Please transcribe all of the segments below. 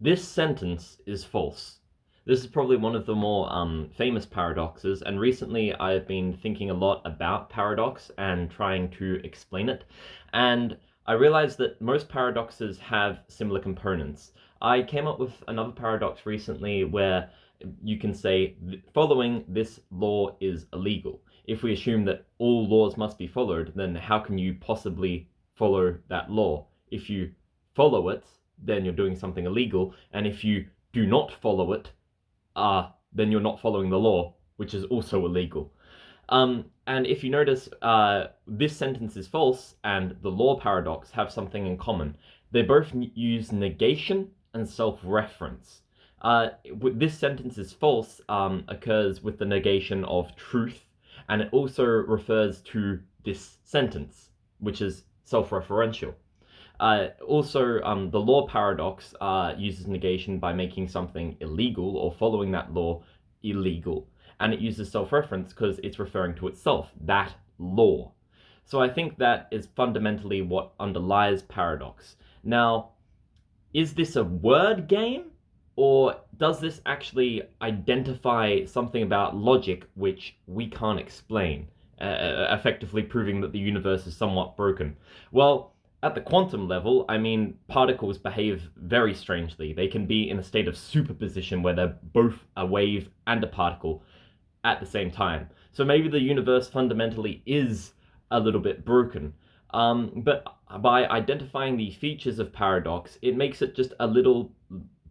This sentence is false. This is probably one of the more famous paradoxes, and recently I've been thinking a lot about paradox and trying to explain it. And I realized that most paradoxes have similar components. I came up with another paradox recently where you can say following this law is illegal. If we assume that all laws must be followed, then how can you possibly follow that law? If you follow it, then you're doing something illegal, and if you do not follow it, then you're not following the law, which is also illegal. And if you notice, this sentence is false and the law paradox have something in common. They both use negation and self-reference. This sentence is false occurs with the negation of truth, and it also refers to this sentence, which is self-referential. Also, the law paradox uses negation by making something illegal or following that law illegal. And it uses self-reference because it's referring to itself, that law. So I think that is fundamentally what underlies paradox. Now, is this a word game? Or does this actually identify something about logic which we can't explain, effectively proving that the universe is somewhat broken? Well, at the quantum level, I mean, particles behave very strangely. They can be in a state of superposition where they're both a wave and a particle at the same time. So maybe the universe fundamentally is a little bit broken. But by identifying the features of paradox, it makes it just a little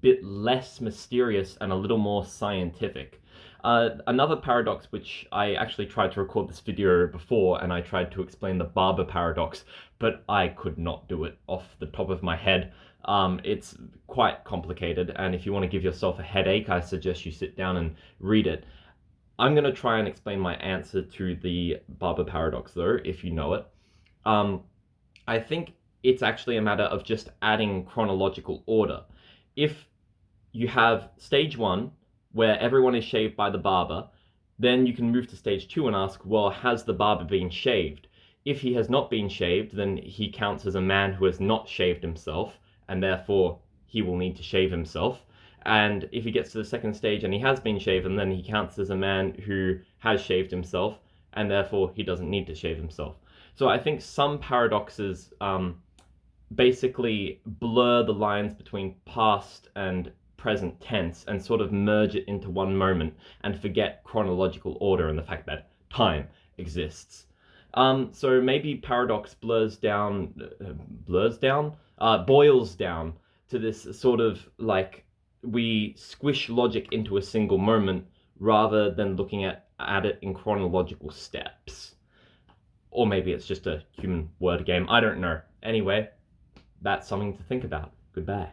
bit less mysterious and a little more scientific. Another paradox, which I actually tried to record this video before, and I tried to explain the Barber paradox, but I could not do it off the top of my head. It's quite complicated, and if you want to give yourself a headache, I suggest you sit down and read it. I'm going to try and explain my answer to the Barber paradox, though, if you know it. I think it's actually a matter of just adding chronological order. If you have stage one, where everyone is shaved by the barber, then you can move to stage two and ask, well, has the barber been shaved? If he has not been shaved, then he counts as a man who has not shaved himself, and therefore he will need to shave himself. And if he gets to the second stage and he has been shaven, then he counts as a man who has shaved himself, and therefore he doesn't need to shave himself. So I think some paradoxes basically blur the lines between past and present tense and sort of merge it into one moment and forget chronological order and the fact that time exists. So maybe paradox boils down to this sort of like we squish logic into a single moment rather than looking at it in chronological steps. Or maybe it's just a human word game. I don't know. Anyway, that's something to think about. Goodbye.